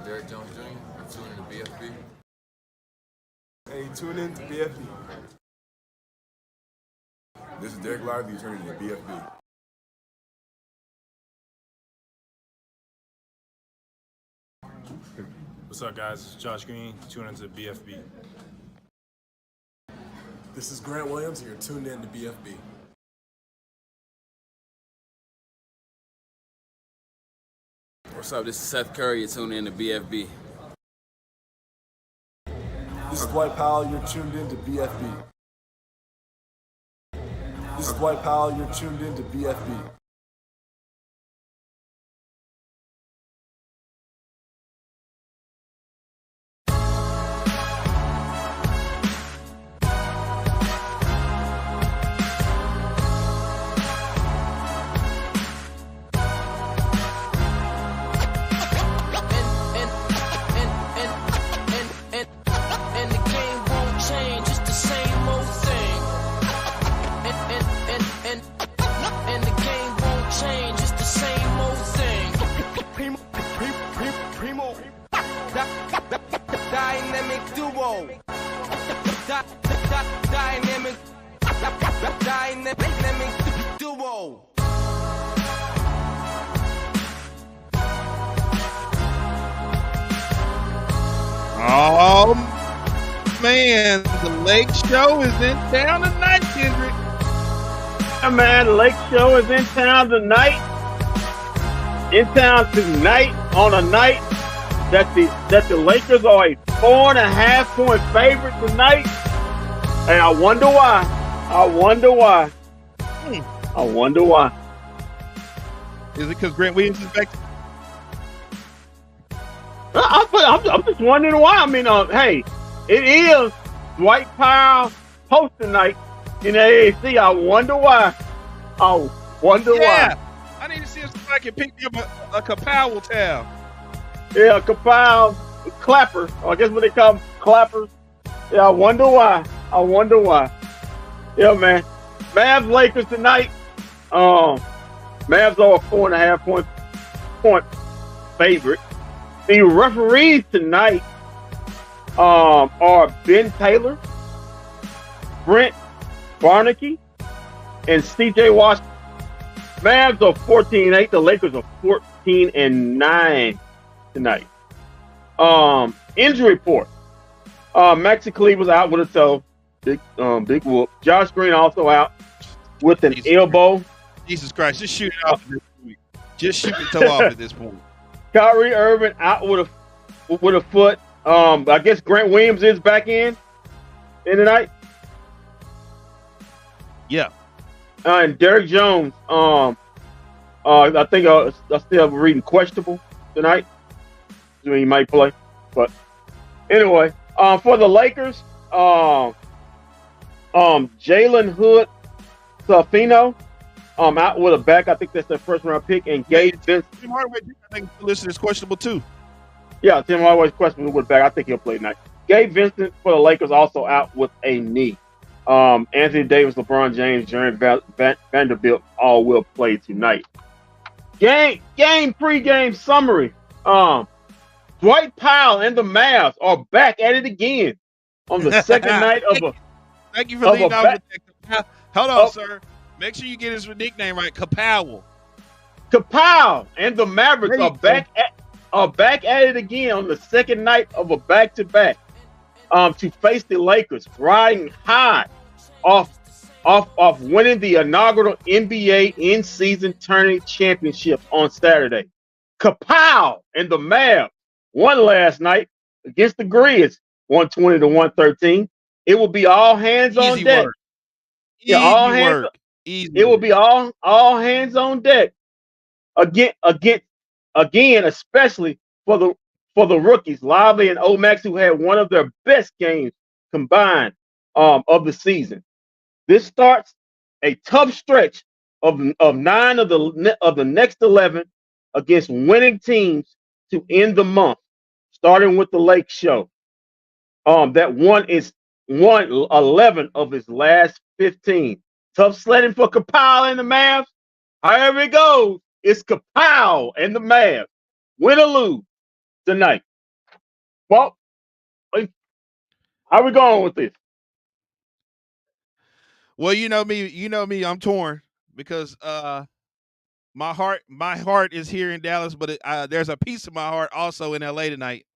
Derek Jones Jr. You're tuning in to bFb. Hey, tune in to bFb. This is Derek Lively, you're turning to bFb. What's up, guys? It's Josh Green. Tune into bFb. This is Grant Williams, and you're tuned in to bFb. What's up? This is Seth Curry. You're tuning in to bFb. This is Dwight Powell, you're tuned in to bFb. This is Dwight Powell, you're tuned in to bFb. Dynamic duo. Dynamic duo. Oh man, the Lake Show is in town tonight, Kendrick. Yeah, man, the Lake Show is in town tonight. In town tonight on a night that the Lakers are a 4.5 point favorite tonight. And I wonder why. I wonder why. Is it because Grant Williams is back? I'm just wondering why. I mean, hey, it is Dwight Powell post tonight in the AAC. I wonder why. I wonder why. I need to see if somebody can pick me up a Kapow towel. Yeah, Kapow clapper. I guess what they call them, clappers. Yeah, I wonder why. Yeah, man. Mavs Lakers tonight. Mavs are a 4.5 point favorite. The referees tonight are Ben Taylor, Brent Barnaky, and CJ Washington. Mavs are 14-8. The Lakers are 14-9 tonight. Injury report. Maxi Cleave was out with a toe. Big whoop. Josh Green also out with an elbow. Jesus Christ, just shoot it off at this point. Just shoot the toe off at this point. Kyrie Irving out with a foot. I guess Grant Williams is back in tonight. Yeah. And Derek Jones, I think I still reading questionable tonight. I mean, he might play, but anyway, for the Lakers, Jalen Hood Safino, out with a back. I think that's their first round pick, and Gabe Vincent. Tim Hardaway, I think the list is questionable too. Yeah, Tim Hardaway's questionable with back. I think he'll play tonight. Gabe Vincent for the Lakers also out with a knee. Anthony Davis, LeBron James, Jeremy Vanderbilt all will play tonight. Pre-game summary. Dwight Powell and the Mavs are back at it again on the second night of a. Thank you for leading off with that. Hold on, sir. Make sure you get his nickname right. Kapow. Kapow and the Mavericks are back at it again on the second night of a back-to-back. To face the Lakers, riding high off winning the inaugural NBA in-season tournament championship on Saturday. Kapow and the Mavs won last night against the Grizz, 120-113. It will be all hands on deck. It will be all hands on deck again, especially for the rookies, Lively and Omax, who had one of their best games combined of the season. This starts a tough stretch of 9 of the next 11 against winning teams to end the month, starting with the Lake Show. That won 11 of his last 15. Tough sledding for Kapow and the Mavs. However it goes, it's Kapow and the Mavs. Win or lose. tonight. Well, how we going with this? Well, you know me, I'm torn because my heart is here in Dallas, but there's a piece of my heart also in LA tonight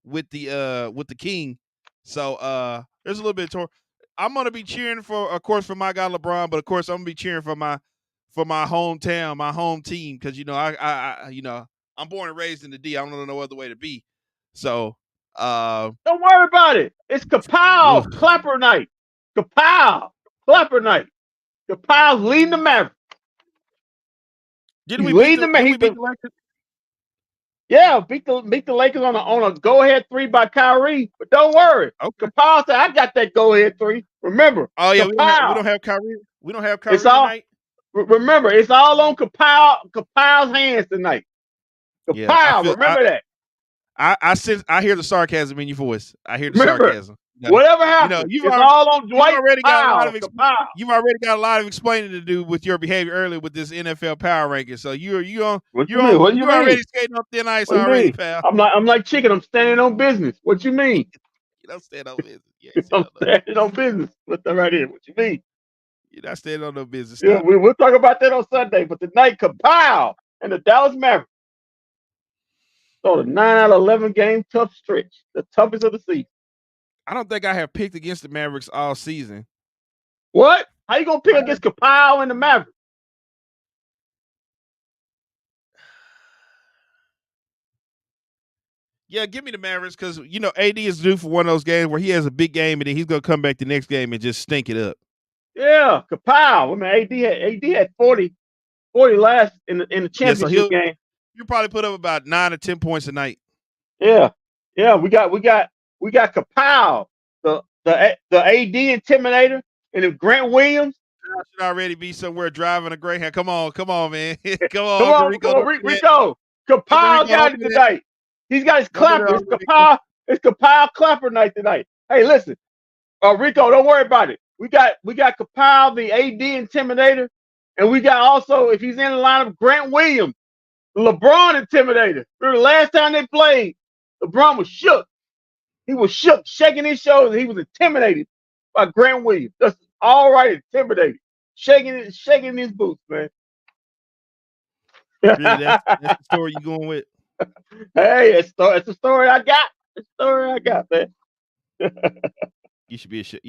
with the King. So there's a little bit of torn. I'm gonna be cheering for, of course, for my guy LeBron, but of course I'm gonna be cheering for my hometown, my home team, because I'm born and raised in the D. I don't know no other way to be. So Don't worry about it. It's Kapow Clapper night. Kapow Clapper night. Kapow's leading the Mavericks. Didn't we beat the Lakers? Yeah, beat the Lakers on a go ahead 3 by Kyrie. But don't worry. Okay. Kapow said, I got that go ahead 3. Remember. Oh yeah, Kapow. we don't have Kyrie. We don't have Kyrie It's all, tonight. Remember, it's all on Kapow's hands tonight. Kapow, remember that. I hear the sarcasm in your voice. I hear the Remember, sarcasm. Whatever happens, it's all on Dwight. You've already got a lot of explaining to do with your behavior earlier with this NFL power ranking. So you're already skating on thin ice already, pal. I'm like chicken. I'm standing on business. What you mean? You don't stand on business. I'm standing on business. What's that right here? What you mean? You're not standing on no business. Yeah, we'll talk about that on Sunday. But tonight, Kapow and the Dallas Mavericks. So the 9 out of 11 game tough stretch, the toughest of the season. I don't think I have picked against the Mavericks all season. What? How you gonna pick against Kapow and the Mavericks? Yeah, give me the Mavericks because AD is due for one of those games where he has a big game and then he's gonna come back the next game and just stink it up. Yeah, Kapow. I mean, AD had 40 last in the championship game. You probably put up about 9 or 10 points a night. Yeah. We got Kapow, the AD intimidator, and if Grant Williams should already be somewhere driving a Greyhound. Come on, man. Come on, Rico. Kapow got it tonight. He's got his clapper. It's Kapow clapper night tonight. Hey, listen, Rico, don't worry about it. We got Kapow, the AD intimidator, and we got also, if he's in the lineup, Grant Williams, the LeBron intimidator. Remember the last time they played, LeBron was shook. He was shook, shaking his shoulders. He was intimidated by Grant Williams. That's all right, intimidated, shaking his boots, man. Really, that's the story you going with? Hey, it's the story I got. It's the story I got, man. You should be ashamed.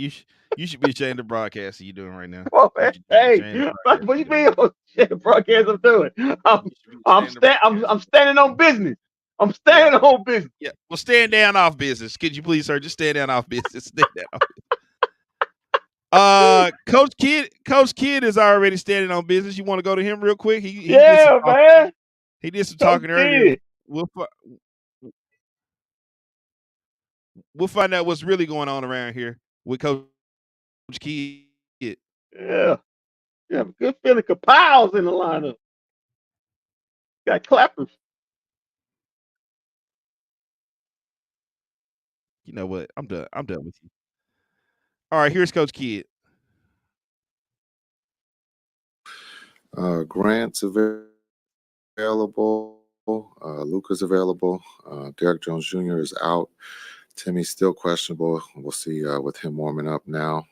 You should be ashamed of the broadcast you're doing right now. Oh, man. Hey, what do you mean? The broadcast I'm doing? I'm standing on business. I'm standing on business. Yeah. Well, stand down off business. Could you please, sir? Just stand down off business. Stand down off business. Coach Kidd is already standing on business. You want to go to him real quick? Man. He did some talking earlier. We'll find out what's really going on around here with Coach Kidd. Yeah. Good feeling. Kapow's in the lineup. Got clappers. You know what? I'm done with you. All right, here's Coach Kidd. Grant's available. Luka's available. Derek Jones Jr. is out. Timmy's still questionable. We'll see with him warming up now.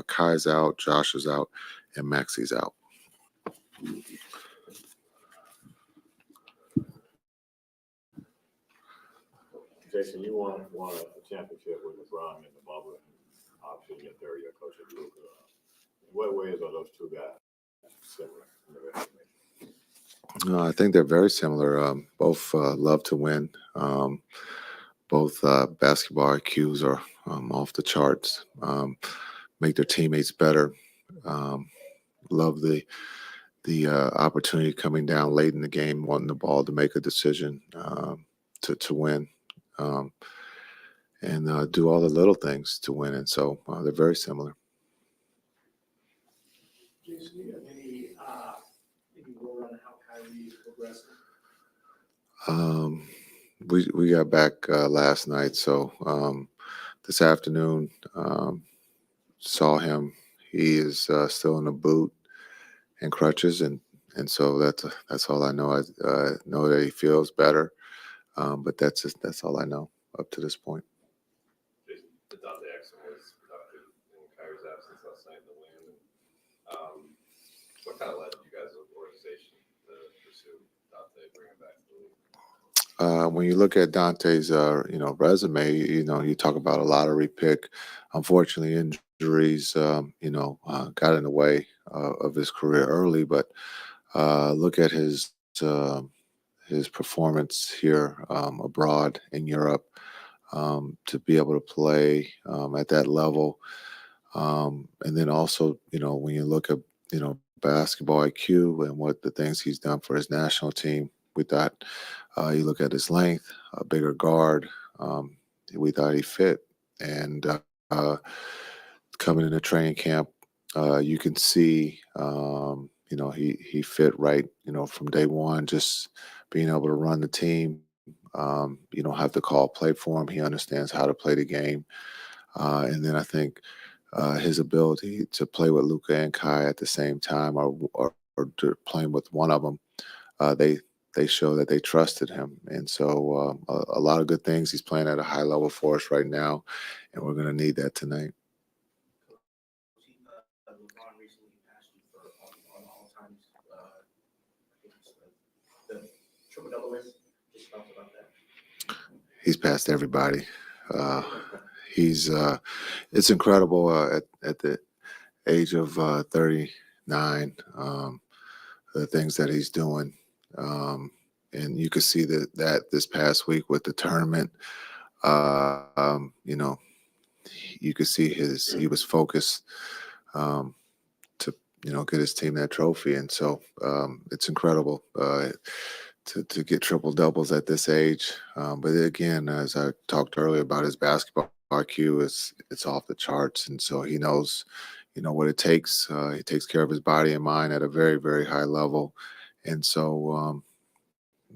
Kai's out. Josh is out. And Maxi's out. Jason, you won a championship with LeBron in the bubble, and obviously your third year coach at Luka. In what ways are those two guys similar in the resume? I think they're very similar. Both love to win. Both basketball IQs are off the charts. Make their teammates better. Love the opportunity coming down late in the game, wanting the ball to make a decision to win. And do all the little things to win. And so they're very similar. Jason, do you have any word on how Kyrie is progressing? We got back last night, so this afternoon saw him. He is still in a boot and crutches, and so that's all I know. I know that he feels better. But that's all I know up to this point. Jason, the Dante Exum was productive in Kyrie's absence last night in the win. What kind of led you guys as an organization to pursue Dante, bring him back to the league? When you look at Dante's, resume, you talk about a lottery pick. Unfortunately, injuries, got in the way of his career early. But look at his performance here abroad in Europe, to be able to play at that level. And then also, when you look at, basketball IQ and what the things he's done for his national team, we thought, you look at his length, a bigger guard, we thought he fit. And uh, coming into training camp, you can see, he fit right, from day one, just being able to run the team. You don't have to call play for him. He understands how to play the game. And then I think his ability to play with Luca and Kai at the same time, or playing with one of them, they show that they trusted him. And so a lot of good things. He's playing at a high level for us right now, and we're going to need that tonight. LeBron recently passed you for on all times. I think it's the triple double list. Just talk about that. He's passed everybody. It's incredible at the age of 39, the things that he's doing. And you could see that this past week with the tournament. You could see he was focused to get his team that trophy. And so it's incredible to get triple doubles at this age. But again, as I talked earlier about his basketball IQ, it's off the charts. And so he knows, what it takes. He takes care of his body and mind at a very, very high level. And so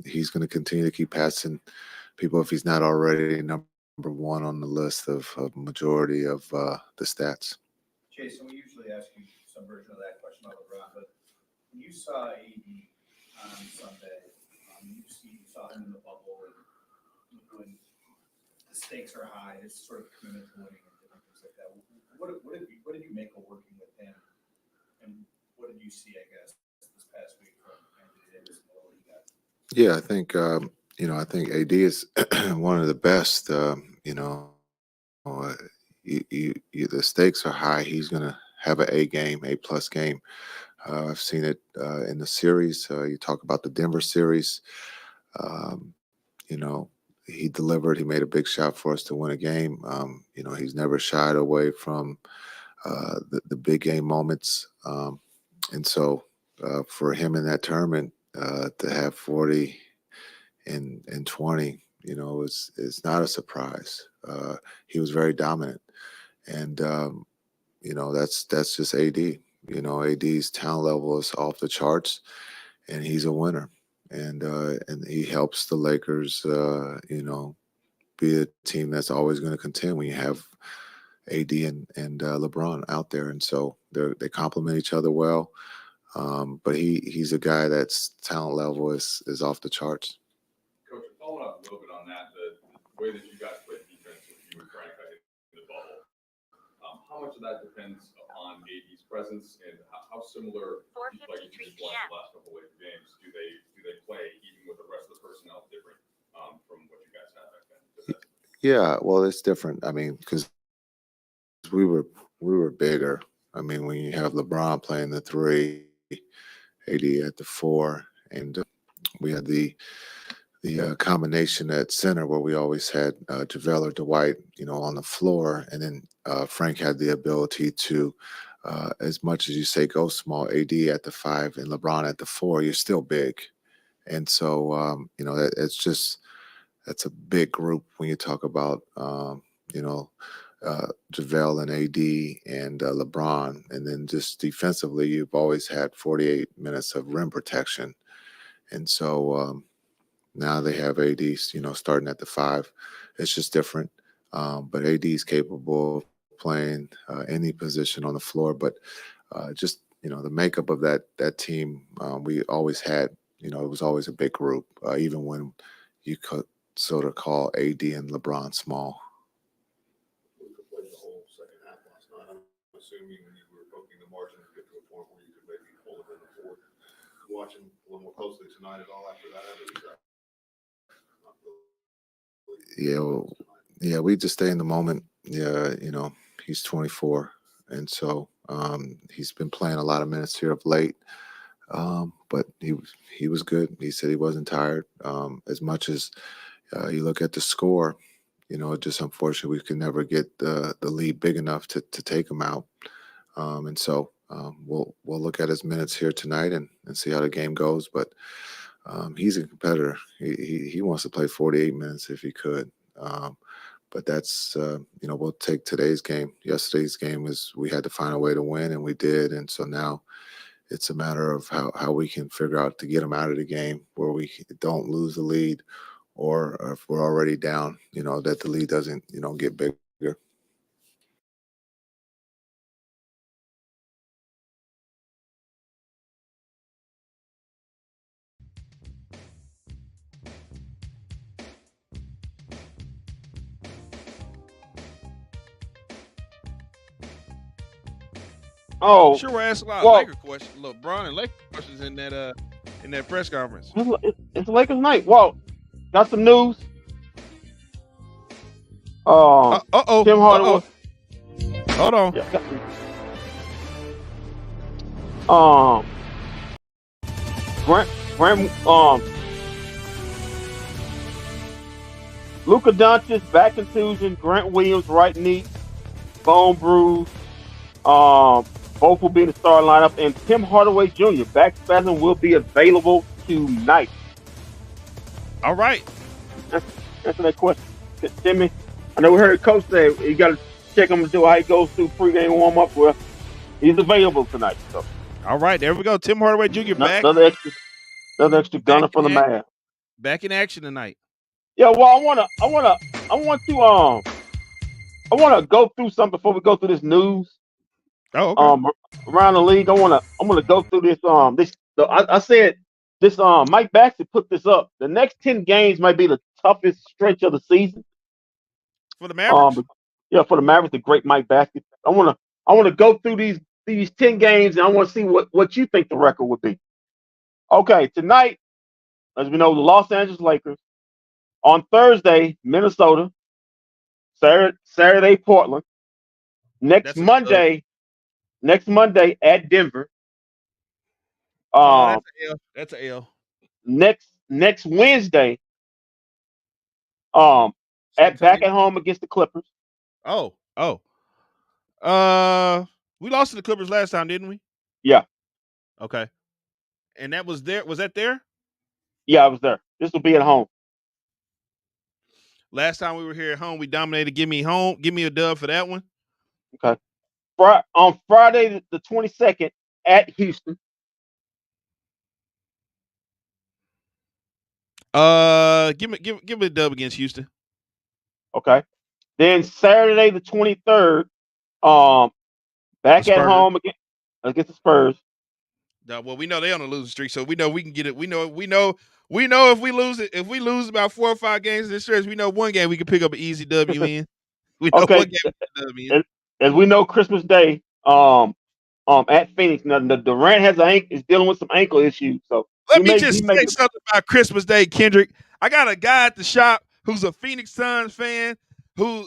he's going to continue to keep passing people if he's not already number one on the list of majority of the stats. Jason, we usually ask you some version of that question about LeBron, but when you saw AD on Sunday, you saw him in the bubble, and when the stakes are high, his sort of commitment to winning and different things like that. What did you make of working with him, and what did you see, I guess, this past week from Anthony Davis and what he got? Yeah, I think AD is one of the best. The stakes are high. He's going to have an A plus game. I've seen it in the series. You talk about the Denver series. He delivered. He made a big shot for us to win a game. He's never shied away from the big game moments. And so for him in that tournament to have 40 and 20, is not a surprise. He was very dominant. And, that's just AD. AD's talent level is off the charts, and he's a winner. And he helps the Lakers, be a team that's always going to contend when you have AD and LeBron out there. And so they complement each other well. But he's a guy that's talent level is off the charts. Coach, following up a little bit on that, the way that you guys play defense with you and Frank in the bubble, how much of that depends upon AD's presence, and how similar, like you just watched the last couple of Laker games, do they play even with the rest of the personnel different from what you guys had back then? Yeah, well, it's different. I mean, because we were bigger. I mean, when you have LeBron playing the 3, AD at the 4, and we had the combination at center where we always had JaVale or Dwight, on the floor, and then Frank had the ability to, as much as you say go small, AD at the 5 and LeBron at the 4, you're still big, and so that's a big group when you talk about JaVale and AD and LeBron, and then just defensively, you've always had 48 minutes of rim protection, and so. Now they have AD, starting at the 5. It's just different. But AD is capable of playing any position on the floor. But just, the makeup of that team, we always had, it was always a big group. Even when you sort of call AD and LeBron small. Luka played the whole second half last night. I'm assuming you were hoping the margin would get to a point where you could maybe hold it in the fourth. Watching a little more closely tonight at all after that? Yeah, we just stay in the moment. Yeah, he's 24, and so he's been playing a lot of minutes here of late. But he was good. He said he wasn't tired. As much as you look at the score, just unfortunately we could never get the lead big enough to take him out. And so we'll look at his minutes here tonight and see how the game goes. But he's a competitor. He wants to play 48 minutes if he could. But that's we'll take today's game. Yesterday's game we had to find a way to win, and we did. And so now it's a matter of how we can figure out to get him out of the game where we don't lose the lead, or if we're already down, that the lead doesn't get bigger. Oh, Sure, we'll ask a lot of well, Laker questions, LeBron and Laker questions in that press conference. it's Lakers night. Well, got some news. Tim Hardaway. Hold on. Yeah, got Luka Doncic back contusion. Grant Williams right knee, bone bruise. Both will be in the starting lineup, and Tim Hardaway Jr. back spasm will be available tonight. All right. Answer that question, Timmy. I know we heard Coach say you got to check him to do how he goes through pregame warm up. Well, he's available tonight. So, all right, there we go. Tim Hardaway Jr. back. Another extra gunner for the Mavs. Back in action tonight. Yeah, well, I want to go through something before we go through this news. Oh, okay. Around the league, I want to go through this. I said this. Mike Baxter put this up. The next 10 games might be the toughest stretch of the season for the Mavericks. For the Mavericks, the great Mike Baxter. I want to go through these 10 games, and I want to see what you think the record would be. Okay, tonight, as we know, the Los Angeles Lakers. On Thursday, Minnesota. Saturday, Portland. Next Monday at Denver. That's an L. Next Wednesday, back at home against the Clippers. Oh. We lost to the Clippers last time, didn't we? Yeah. Okay. And that was there. Was that there? Yeah, I was there. This will be at home. Last time we were here at home, we dominated. Give me a dub for that one. Okay. On Friday the 22nd at Houston. Give me a dub against Houston. Okay. Then Saturday the 23rd, back at home against the Spurs. Well, we know they're on a losing streak, so we know we can get it. We know if we lose about 4 or 5 games in this stretch, we know one game we can pick up an easy W in. We know one game we can As we know, Christmas Day, at Phoenix. Now, Durant is dealing with some ankle issues. So let me just say something about Christmas Day, Kendrick. I got a guy at the shop who's a Phoenix Suns fan. Who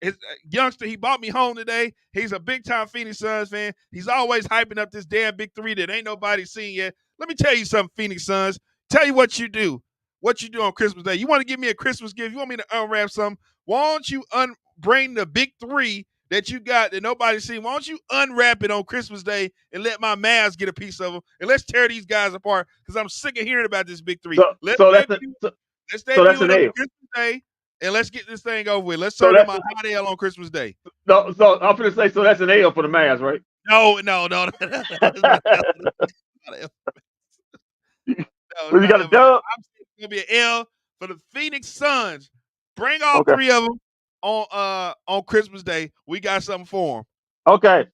is youngster? He brought me home today. He's a big time Phoenix Suns fan. He's always hyping up this damn big three that ain't nobody seen yet. Let me tell you something, Phoenix Suns. Tell you what you do. What you do on Christmas Day. You want to give me a Christmas gift? You want me to unwrap something? Why don't you bring the big three that you got that nobody's seen? Why don't you unwrap it on Christmas Day and let my Mavs get a piece of them? And let's tear these guys apart because I'm sick of hearing about this big three. Let's debut it on Christmas Day. And let's get this thing over with. Let's serve them a hot ale on Christmas Day. So I'm going to say, so that's an ale for the Mavs, right? No. You got a dub? I'm saying it's going to be an L for the Phoenix Suns. Bring all 3 of them on Christmas Day. We got something for them. Okay.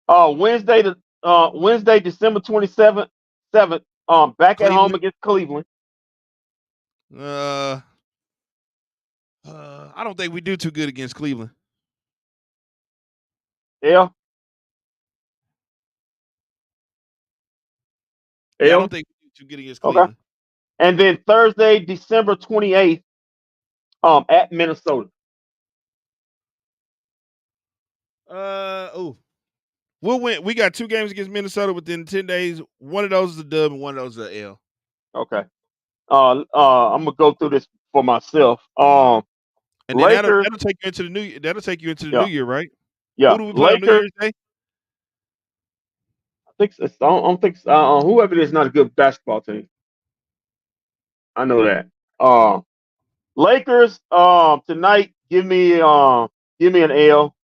Wednesday, December 27th, back at home against Cleveland. I don't think we do too good against Cleveland. Yeah. Yeah, I don't think we do too good against Okay. Cleveland. And then Thursday, December 28th, at Minnesota. We'll win. We got 2 games against Minnesota within 10 days. One of those is a dub and one of those is a L. Okay. I'm gonna go through this for myself. And then Lakers. that'll take you into the new. That'll take you into the Yeah. new year, right? Yeah. Who do we play on New Lakers. Year's Day? I think I don't think whoever it is not a good basketball team. I know that. Lakers. Tonight, give me an L.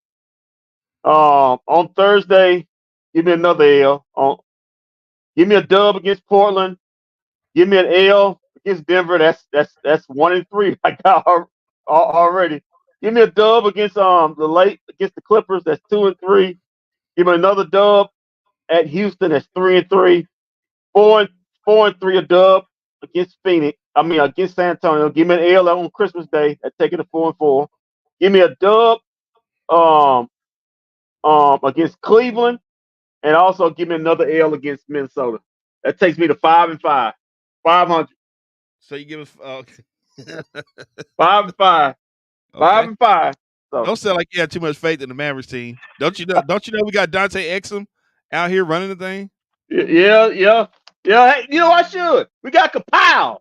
On Thursday, give me another L. Give me a dub against Portland. Give me an L against Denver. That's 1 and 3. I got already. Give me a dub against against the Clippers. That's 2 and 3. Give me another dub at Houston. That's 3 and 3. 4 and 3 a dub against Phoenix. Against San Antonio. Give me an L on Christmas Day. That's taking it 4 and 4. Give me a dub against Cleveland, and also give me another L against Minnesota. That takes me to 5 and 5. 500. So you give us 5 and 5. Okay. 5 and 5. So. Don't sound like you have too much faith in the Mavericks team. Don't you know we got Dante Exum out here running the thing? Yeah. Hey, I should. We got Kapow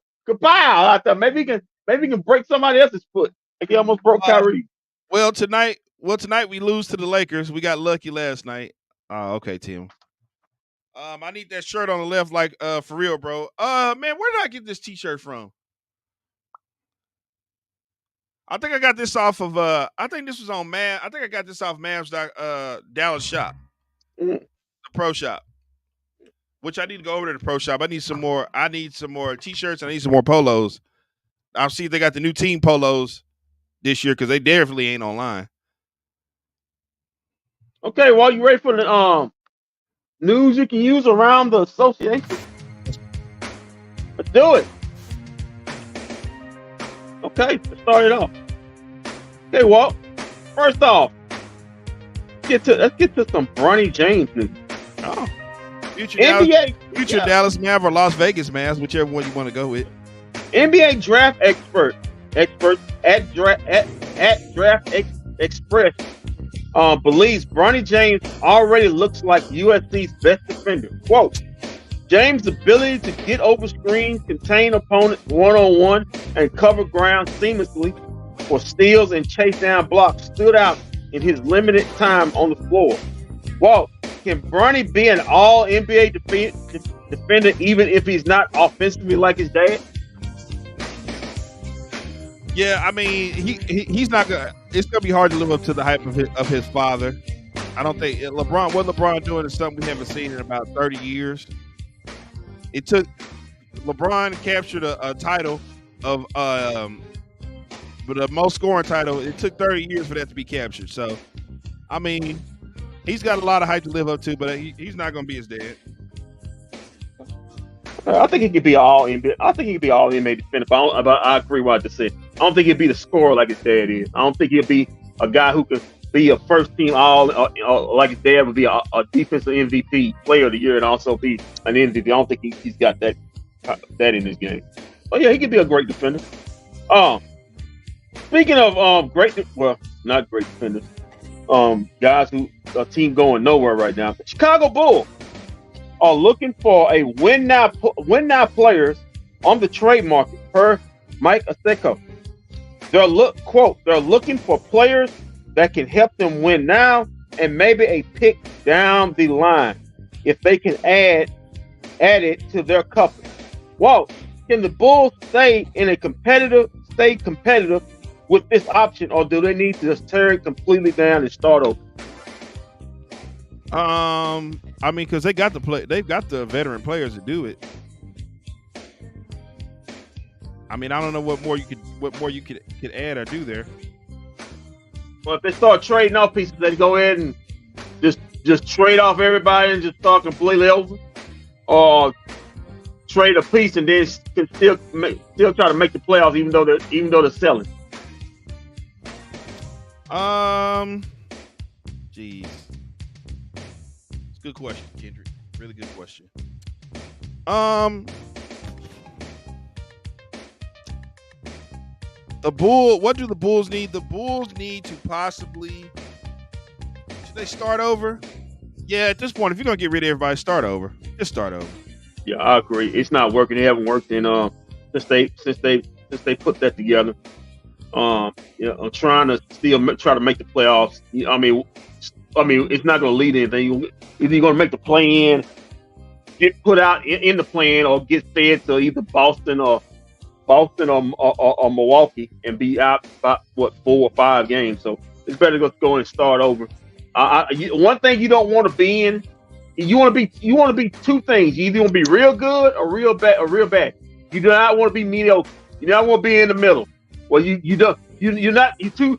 out there. Maybe he can break somebody else's foot. Like he almost broke Kyrie. Well, tonight we lose to the Lakers. We got lucky last night. Oh, okay, Tim. I need that shirt on the left, like for real, bro. Man, where did I get this T-shirt from? I think I got this off of I think this was on Mavs. I think I got this off Mavs Dallas shop. The pro shop. Which I need to go over to the pro shop. I need some more T-shirts and I need some more polos. I'll see if they got the new team polos this year because they definitely ain't online. Okay, well, you ready for the news you can use around the association? Let's do it. Okay, let's start it off. Okay, well, first off, let's get to some Bronny James news. Oh, future NBA, Dallas Mavs or Las Vegas Mavs, whichever one you want to go with. NBA draft experts at Draft Express believes Bronny James already looks like USC's best defender. Quote, James' ability to get over screens, contain opponents one-on-one, and cover ground seamlessly for steals and chase down blocks stood out in his limited time on the floor. Well, can Bronny be an all-NBA defender even if he's not offensively like his dad? Yeah, I mean, he's not gonna. It's gonna be hard to live up to the hype of his father. I don't think what LeBron doing is something we haven't seen in about 30 years. It took LeBron captured a title of but the most scoring title. It took 30 years for that to be captured. So, I mean, he's got a lot of hype to live up to, but he's not gonna be his dad. I think he could be all NBA. I think he could be all NBA defender. But I agree with what I just said. I don't think he'd be the scorer like his dad is. I don't think he'll be a guy who could be a first team all like his dad would be a defensive MVP player of the year and also be an MVP. I don't think he's got that in his game. But yeah, he could be a great defender. Speaking of not great defenders. Guys who a team going nowhere right now. The Chicago Bulls are looking for a win now players on the trade market per Mike Aseko. They're looking for players that can help them win now and maybe a pick down the line if they can add it to their couple. Well, can the Bulls stay competitive with this option, or do they need to just tear it completely down and start over? I mean, because they've got the veteran players to do it. I mean, I don't know what more you could add or do there. Well, if they start trading off pieces, they go ahead and just trade off everybody and just start completely over, or trade a piece and then can still try to make the playoffs even though they're selling. Jeez. It's a good question, Kendrick. Really good question. What do the Bulls need? The Bulls need to possibly, should they start over? Yeah, at this point, if you're gonna get rid of everybody, start over. Just start over. Yeah, I agree. It's not working. They haven't worked in since they put that together. I'm trying to still try to make the playoffs. I mean, it's not going to lead anything. Either you're going to make the play in, get put out in the play in, or get fed to either Boston or Milwaukee and be out by 4 or 5 games. So it's better to go and start over. One thing you don't want to be in, you want to be two things. You either want to be real good or real bad. You do not want to be mediocre. You don't want to be in the middle. Well, you're too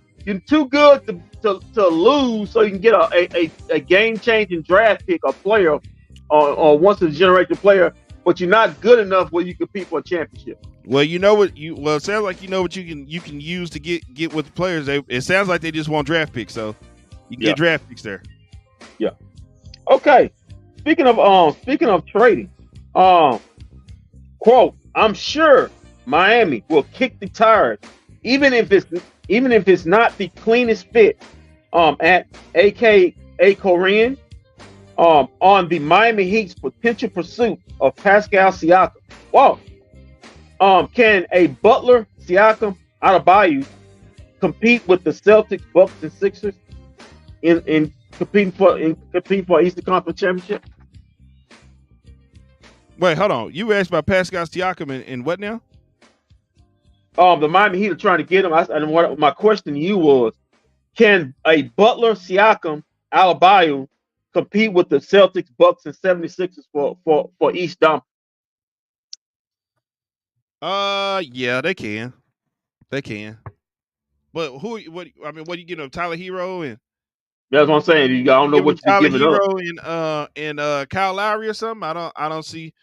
good to lose, so you can get a game changing draft pick or player or once a generated player, but you're not good enough where you compete for a championship. Well, it sounds like you know what you can use to get with the players. It sounds like they just want draft picks, so you can get draft picks there. Yeah. Okay. Speaking of trading, quote, I'm sure Miami will kick the tires, even if it's not the cleanest fit. At A.K.A. Korean, on the Miami Heat's potential pursuit of Pascal Siakam. Wow. Can a Butler, Siakam, Adebayo compete with the Celtics, Bucks, and Sixers in competing for Eastern Conference Championship? Wait, hold on. You asked about Pascal Siakam and what now? The Miami Heat are trying to get him. And what my question to you was, can a Butler, Siakam, Adebayo compete with the Celtics, Bucks, and 76ers for East Dom? Yeah, they can. They can. But what you getting up? Tyler Hero and that's what I'm saying. I don't know what you're giving up. And Kyle Lowry or something. I don't see.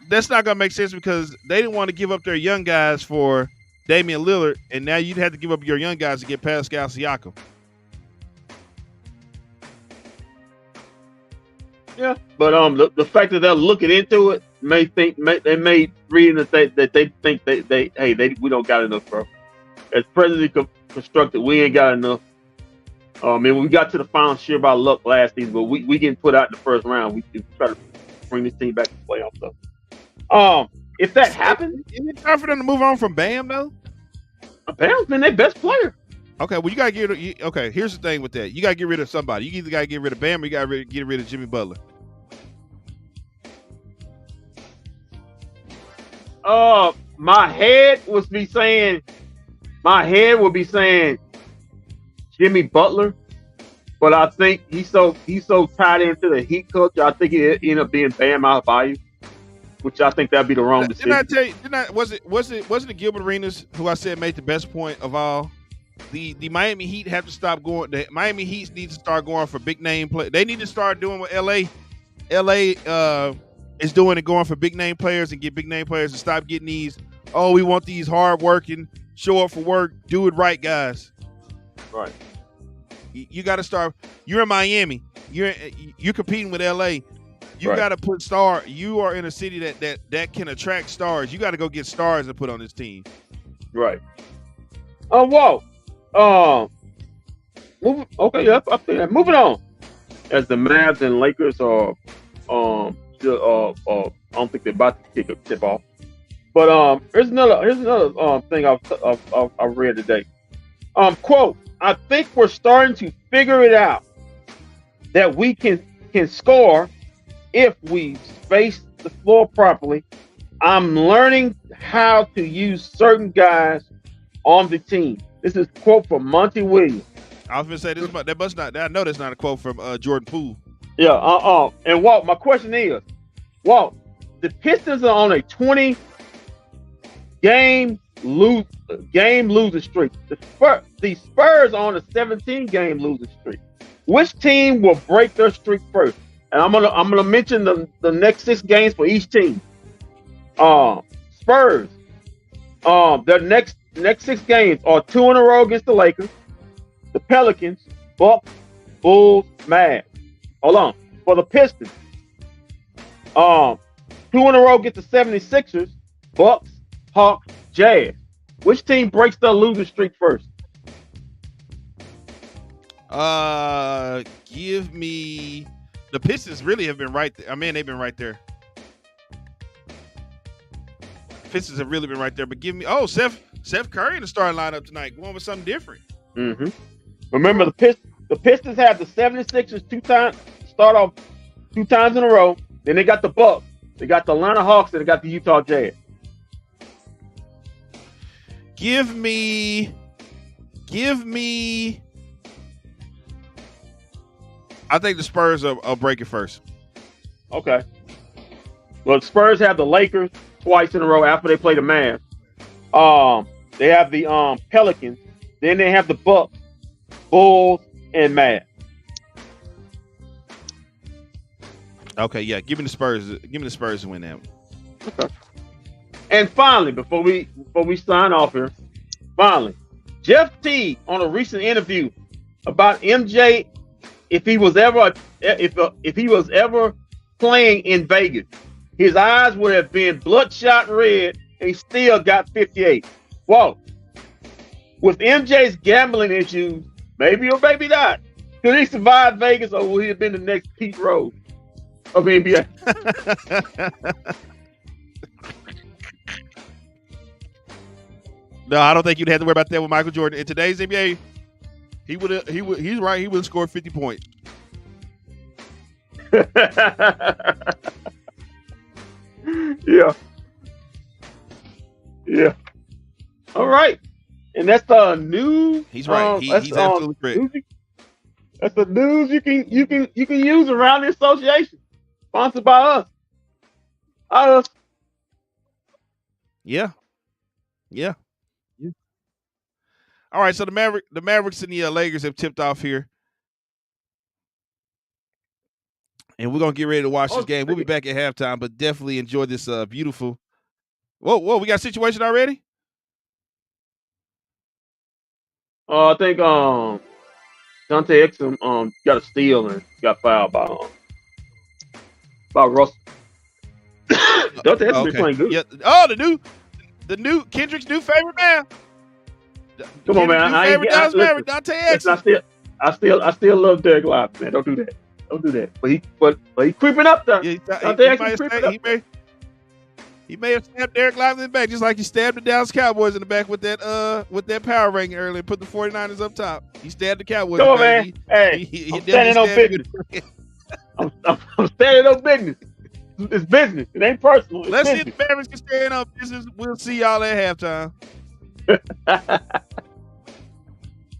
That's not gonna make sense because they didn't want to give up their young guys for Damian Lillard, and now you'd have to give up your young guys to get Pascal Siakam. Yeah, but the fact that they're looking into it may read that they think we don't got enough, bro. As presently constructed, we ain't got enough. We got to the final share by luck last season, but we getting put out in the first round. We try to bring this team back to the playoffs, though. If that happens, is it time for them to move on from Bam, though? Bam's been their best player. Okay, well, you got to okay, here's the thing with that. You got to get rid of somebody. You either got to get rid of Bam or you got to get rid of Jimmy Butler. My head would be saying Jimmy Butler, but I think he's so tied into the Heat culture. I think it ended up being Bam Adebayo, which I think that'd be the wrong decision. Didn't I tell you? Wasn't it Gilbert Arenas who I said made the best point of all? The Miami Heat have to stop going. The Miami Heat need to start going for big name play. They need to start doing what LA is doing and going for big name players and get big name players and stop getting these. Oh, we want these hard working, show up for work, do it right guys. Right. You got to start. You're in Miami. You're competing with LA. You Right. got to put star. You are in a city that can attract stars. You got to go get stars and put on this team. Right. Whoa. Okay. Yep. Up there. Moving on. As the Mavs and Lakers are, I don't think they're about to kick a tip off. But here's another thing I read today. Quote, I think we're starting to figure it out that we can score if we space the floor properly. I'm learning how to use certain guys on the team. This is a quote from Monty Williams. I was going to say that must not. I know that's not a quote from Jordan Poole. Yeah. And Walt, my question is, Walt, the Pistons are on a 20 game losing streak. The Spurs are on a 17 game losing streak. Which team will break their streak first? And I'm gonna mention the next 6 games for each team. Spurs, Their next 6 games are 2 in a row against the Lakers, the Pelicans, Bucks, Bulls, Mavs. Hold on. For the Pistons, 2 in a row against the 76ers, Bucks, Hawks, Jazz. Which team breaks their losing streak first? Give me the Pistons. Really have been right there. I mean, they've been right there. Pistons have really been right there. But give me Seth Curry in the starting lineup tonight, going with something different. Mm-hmm. Remember the Pistons have the 76ers 2 times, start off 2 times in a row. Then they got the Bucks, they got the Atlanta Hawks, and they got the Utah Jazz. Give me. I think the Spurs will break it first. Okay. Well, the Spurs have the Lakers twice in a row after they play the Mavs. They have the Pelicans. Then they have the Bucks, Bulls, and Mavs. Okay, yeah. Give me the Spurs. Give me the Spurs to win that one. Okay. And finally, before we sign off here, Jeff Teague on a recent interview about MJ, if he was ever playing in Vegas, his eyes would have been bloodshot red, and he still got 58. Whoa! With MJ's gambling issues, maybe or maybe not, could he survive Vegas, or will he have been the next Pete Rose of the NBA? No, I don't think you'd have to worry about that with Michael Jordan. In today's NBA, he's right. He would have scored 50 points. Yeah. All right, and that's the news. He's right. He's absolutely correct. That's the news you can use around the association. Sponsored by us. Yeah. All right, so the Mavericks and the Lakers have tipped off here, and we're gonna get ready to watch this game. We'll be back at halftime, but definitely enjoy this beautiful. Whoa! We got a situation already. I think Dante Exum got a steal and got fouled by Russell. Dante Exum been playing good. Yeah. Oh, the new Kendrick's new favorite man. Come on, man! Dante Exum. I still love Derek Lively, man. Don't do that. But he creeping up there. Yeah, he may have stabbed Derek Lively in the back, just like he stabbed the Dallas Cowboys in the back with that power ranking earlier and put the 49ers up top. He stabbed the Cowboys. Come on, man. I'm standing on business. I'm standing on business. It's business. It ain't personal. Let's see if the Mavericks can stand on business. We'll see y'all at halftime.